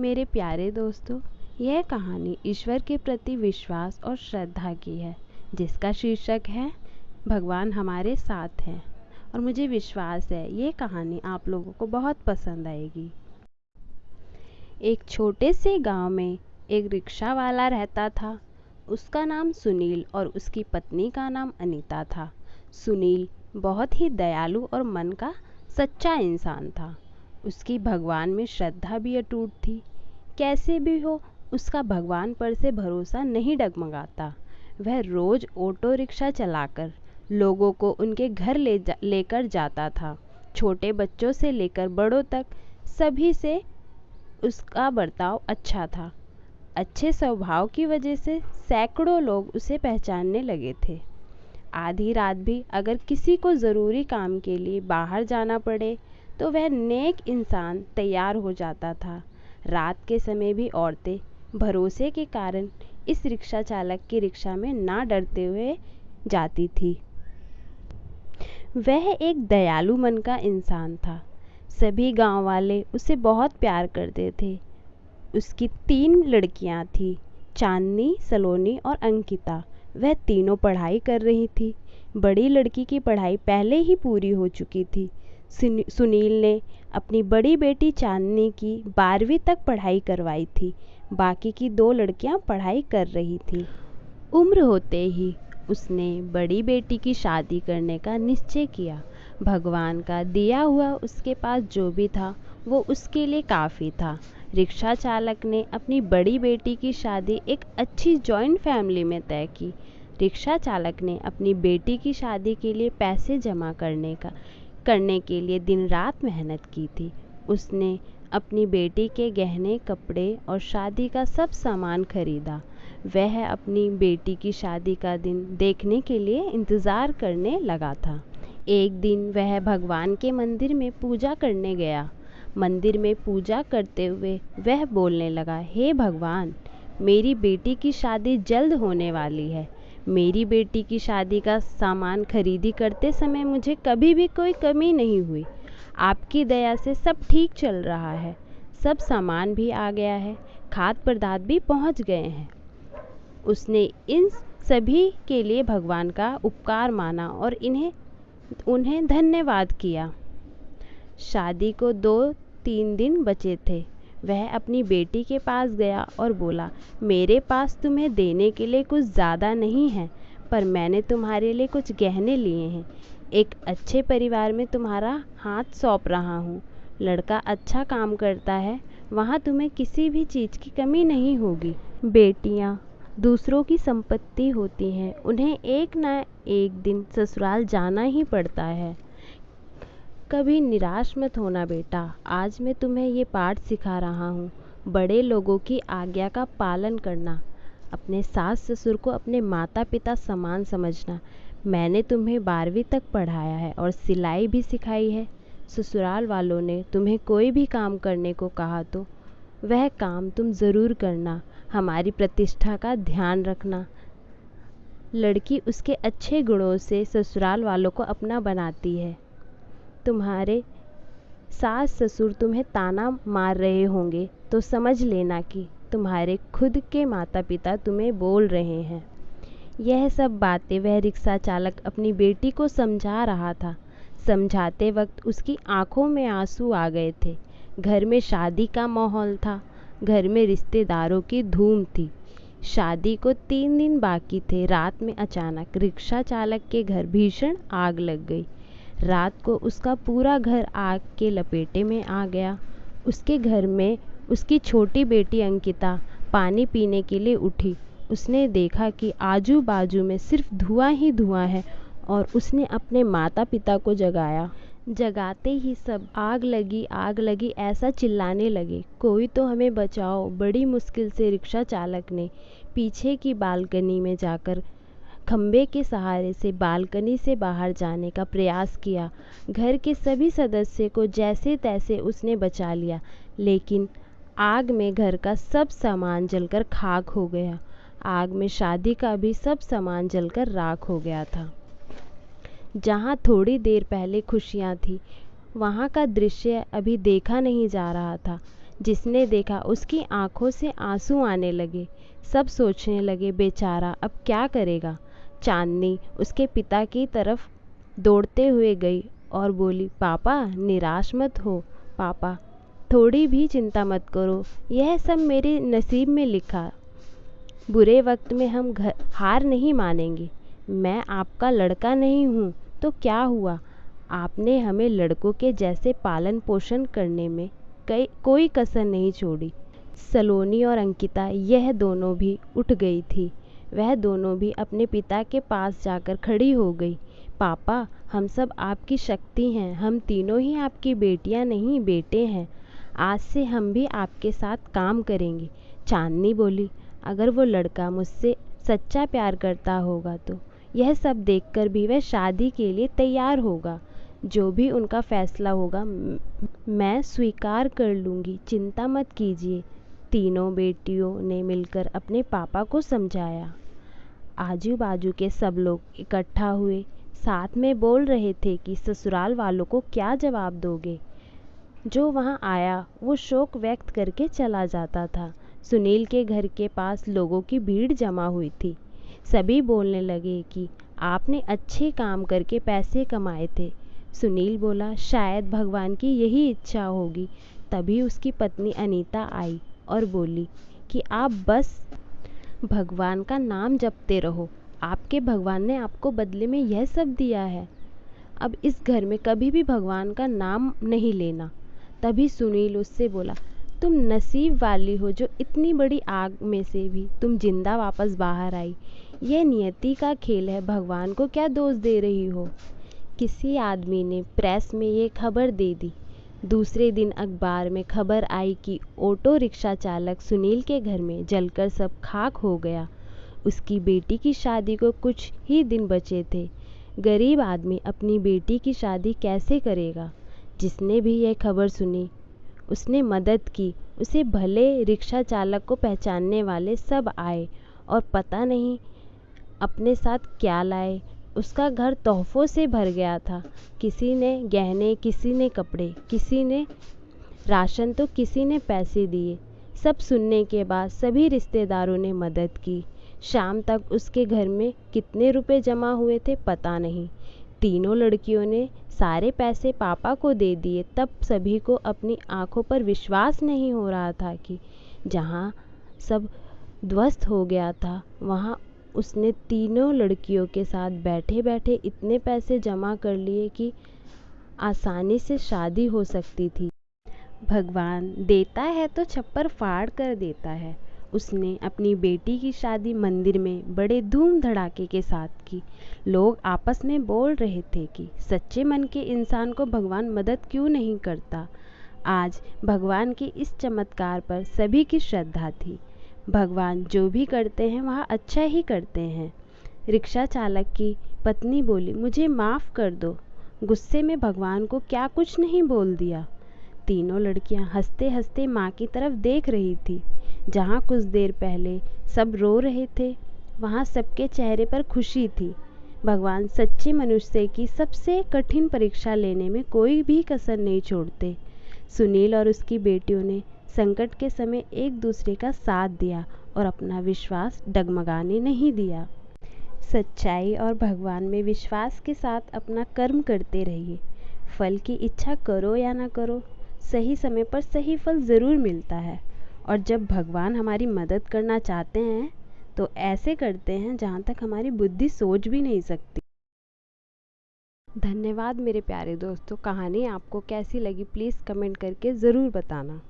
मेरे प्यारे दोस्तों, यह कहानी ईश्वर के प्रति विश्वास और श्रद्धा की है, जिसका शीर्षक है भगवान हमारे साथ हैं। और मुझे विश्वास है ये कहानी आप लोगों को बहुत पसंद आएगी। एक छोटे से गांव में एक रिक्शा वाला रहता था। उसका नाम सुनील और उसकी पत्नी का नाम अनीता था। सुनील बहुत ही दयालु और मन का सच्चा इंसान था। उसकी भगवान में श्रद्धा भी अटूट थी। कैसे भी हो, उसका भगवान पर से भरोसा नहीं डगमगाता। वह रोज ऑटो रिक्शा चलाकर लोगों को उनके घर लेकर जाता था। छोटे बच्चों से लेकर बड़ों तक सभी से उसका बर्ताव अच्छा था। अच्छे स्वभाव की वजह से सैकड़ों लोग उसे पहचानने लगे थे। आधी रात भी अगर किसी को ज़रूरी काम के लिए बाहर जाना पड़े तो वह नेक इंसान तैयार हो जाता था। रात के समय भी औरतें भरोसे के कारण इस रिक्शा चालक की रिक्शा में ना डरते हुए जाती थी। वह एक दयालु मन का इंसान था। सभी गांव वाले उसे बहुत प्यार करते थे। उसकी 3 लड़कियां थीं, चांदनी, सलोनी और अंकिता। वह तीनों पढ़ाई कर रही थी। बड़ी लड़की की पढ़ाई पहले ही पूरी हो चुकी थी। सुनील ने अपनी बड़ी बेटी चांदनी की 12वीं तक पढ़ाई करवाई थी। बाकी की 2 लड़कियां पढ़ाई कर रही थी। उम्र होते ही उसने बड़ी बेटी की शादी करने का निश्चय किया। भगवान का दिया हुआ उसके पास जो भी था वो उसके लिए काफ़ी था। रिक्शा चालक ने अपनी बड़ी बेटी की शादी एक अच्छी जॉइंट फैमिली में तय की। रिक्शा चालक ने अपनी बेटी की शादी के लिए पैसे जमा करने के लिए दिन रात मेहनत की थी। उसने अपनी बेटी के गहने, कपड़े और शादी का सब सामान खरीदा। वह अपनी बेटी की शादी का दिन देखने के लिए इंतज़ार करने लगा था। एक दिन वह भगवान के मंदिर में पूजा करने गया। मंदिर में पूजा करते हुए वह बोलने लगा, हे भगवान, मेरी बेटी की शादी जल्द होने वाली है। मेरी बेटी की शादी का सामान खरीदी करते समय मुझे कभी भी कोई कमी नहीं हुई। आपकी दया से सब ठीक चल रहा है। सब सामान भी आ गया है, खाद्य पदार्थ भी पहुंच गए हैं। उसने इन सभी के लिए भगवान का उपकार माना और उन्हें धन्यवाद किया। शादी को 2-3 दिन बचे थे। वह अपनी बेटी के पास गया और बोला, मेरे पास तुम्हें देने के लिए कुछ ज़्यादा नहीं है, पर मैंने तुम्हारे लिए कुछ गहने लिए हैं। एक अच्छे परिवार में तुम्हारा हाथ सौंप रहा हूँ। लड़का अच्छा काम करता है, वहाँ तुम्हें किसी भी चीज़ की कमी नहीं होगी। बेटियाँ दूसरों की संपत्ति होती हैं, उन्हें एक ना एक दिन ससुराल जाना ही पड़ता है। कभी निराश मत होना बेटा। आज मैं तुम्हें ये पाठ सिखा रहा हूँ। बड़े लोगों की आज्ञा का पालन करना, अपने सास ससुर को अपने माता पिता समान समझना। मैंने तुम्हें 12वीं तक पढ़ाया है और सिलाई भी सिखाई है। ससुराल वालों ने तुम्हें कोई भी काम करने को कहा तो वह काम तुम ज़रूर करना। हमारी प्रतिष्ठा का ध्यान रखना। लड़की उसके अच्छे गुणों से ससुराल वालों को अपना बनाती है। तुम्हारे सास ससुर तुम्हें ताना मार रहे होंगे तो समझ लेना कि तुम्हारे खुद के माता पिता तुम्हें बोल रहे हैं। यह सब बातें वह रिक्शा चालक अपनी बेटी को समझा रहा था। समझाते वक्त उसकी आंखों में आंसू आ गए थे। घर में शादी का माहौल था। घर में रिश्तेदारों की धूम थी। शादी को 3 दिन बाकी थे। रात में अचानक रिक्शा चालक के घर भीषण आग लग गई। रात को उसका पूरा घर आग के लपेटे में आ गया। उसके घर में उसकी छोटी बेटी अंकिता पानी पीने के लिए उठी। उसने देखा कि आजू बाजू में सिर्फ धुआं ही धुआं है और उसने अपने माता पिता को जगाया। जगाते ही सब आग लगी ऐसा चिल्लाने लगे, कोई तो हमें बचाओ। बड़ी मुश्किल से रिक्शा चालक ने पीछे की बालकनी में जाकर खंबे के सहारे से बालकनी से बाहर जाने का प्रयास किया। घर के सभी सदस्य को जैसे तैसे उसने बचा लिया, लेकिन आग में घर का सब सामान जलकर खाक हो गया। आग में शादी का भी सब सामान जलकर राख हो गया था। जहाँ थोड़ी देर पहले खुशियाँ थी, वहाँ का दृश्य अभी देखा नहीं जा रहा था। जिसने देखा उसकी आंखों से आंसू आने लगे। सब सोचने लगे बेचारा अब क्या करेगा। चांदनी उसके पिता की तरफ दौड़ते हुए गई और बोली, पापा निराश मत हो। पापा थोड़ी भी चिंता मत करो, यह सब मेरे नसीब में लिखा। बुरे वक्त में हम हार नहीं मानेंगे। मैं आपका लड़का नहीं हूँ तो क्या हुआ, आपने हमें लड़कों के जैसे पालन पोषण करने में कोई कसर नहीं छोड़ी। सलोनी और अंकिता यह दोनों भी उठ गई थी। वह दोनों भी अपने पिता के पास जाकर खड़ी हो गई। पापा हम सब आपकी शक्ति हैं, हम तीनों ही आपकी बेटियां नहीं बेटे हैं। आज से हम भी आपके साथ काम करेंगे। चांदनी बोली, अगर वो लड़का मुझसे सच्चा प्यार करता होगा तो यह सब देखकर भी वह शादी के लिए तैयार होगा। जो भी उनका फैसला होगा मैं स्वीकार कर लूँगी, चिंता मत कीजिए। तीनों बेटियों ने मिलकर अपने पापा को समझाया। आजू बाजू के सब लोग इकट्ठा हुए, साथ में बोल रहे थे कि ससुराल वालों को क्या जवाब दोगे। जो वहाँ आया वो शोक व्यक्त करके चला जाता था। सुनील के घर के पास लोगों की भीड़ जमा हुई थी। सभी बोलने लगे कि आपने अच्छे काम करके पैसे कमाए थे। सुनील बोला, शायद भगवान की यही इच्छा होगी। तभी उसकी पत्नी अनीता आई और बोली कि आप बस भगवान का नाम जपते रहो, आपके भगवान ने आपको बदले में यह सब दिया है। अब इस घर में कभी भी भगवान का नाम नहीं लेना। तभी सुनील उससे बोला, तुम नसीब वाली हो जो इतनी बड़ी आग में से भी तुम जिंदा वापस बाहर आई। यह नियति का खेल है, भगवान को क्या दोष दे रही हो। किसी आदमी ने प्रेस में ये खबर दे दी। दूसरे दिन अखबार में खबर आई कि ऑटो रिक्शा चालक सुनील के घर में जलकर सब खाक हो गया। उसकी बेटी की शादी को कुछ ही दिन बचे थे। गरीब आदमी अपनी बेटी की शादी कैसे करेगा। जिसने भी यह खबर सुनी उसने मदद की। उसे भले रिक्शा चालक को पहचानने वाले सब आए और पता नहीं अपने साथ क्या लाए। उसका घर तोहफों से भर गया था। किसी ने गहने, किसी ने कपड़े, किसी ने राशन तो किसी ने पैसे दिए। सब सुनने के बाद सभी रिश्तेदारों ने मदद की। शाम तक उसके घर में कितने रुपए जमा हुए थे पता नहीं। तीनों लड़कियों ने सारे पैसे पापा को दे दिए। तब सभी को अपनी आंखों पर विश्वास नहीं हो रहा था कि जहाँ सब ध्वस्त हो गया था वहाँ उसने तीनों लड़कियों के साथ बैठे बैठे इतने पैसे जमा कर लिए कि आसानी से शादी हो सकती थी। भगवान देता है तो छप्पर फाड़ कर देता है। उसने अपनी बेटी की शादी मंदिर में बड़े धूम धड़ाके के साथ की। लोग आपस में बोल रहे थे कि सच्चे मन के इंसान को भगवान मदद क्यों नहीं करता। आज भगवान के इस चमत्कार पर सभी की श्रद्धा थी। भगवान जो भी करते हैं वह अच्छा ही करते हैं। रिक्शा चालक की पत्नी बोली, मुझे माफ़ कर दो, गुस्से में भगवान को क्या कुछ नहीं बोल दिया। तीनों लड़कियां हंसते हंसते माँ की तरफ देख रही थी। जहाँ कुछ देर पहले सब रो रहे थे वहाँ सबके चेहरे पर खुशी थी। भगवान सच्चे मनुष्य की सबसे कठिन परीक्षा लेने में कोई भी कसर नहीं छोड़ते। सुनील और उसकी बेटियों ने संकट के समय एक दूसरे का साथ दिया और अपना विश्वास डगमगाने नहीं दिया। सच्चाई और भगवान में विश्वास के साथ अपना कर्म करते रहिए। फल की इच्छा करो या ना करो, सही समय पर सही फल ज़रूर मिलता है। और जब भगवान हमारी मदद करना चाहते हैं तो ऐसे करते हैं जहाँ तक हमारी बुद्धि सोच भी नहीं सकती। धन्यवाद मेरे प्यारे दोस्तों। कहानी आपको कैसी लगी प्लीज़ कमेंट करके ज़रूर बताना।